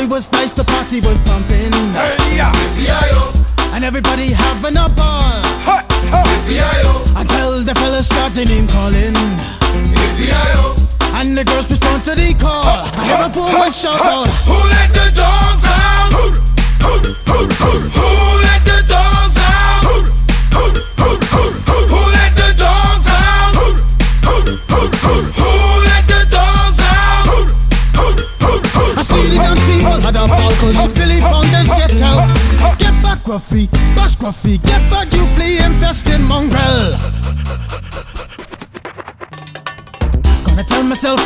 was nice, the party was pumping. Hey, yeah. And everybody having a ball. Hey, hey. Until the fellas started name calling. And the girls respond to the call. I hear a poor one shout out, Who let the dogs out? Who let the dogs out? Who let the dogs out? Who let the dogs out? I see the dance people had a ball, cause Billy Fountains get out. Get back, Gruffy, bash Gruffy, get back, you flea infested mongrel. Gonna tell myself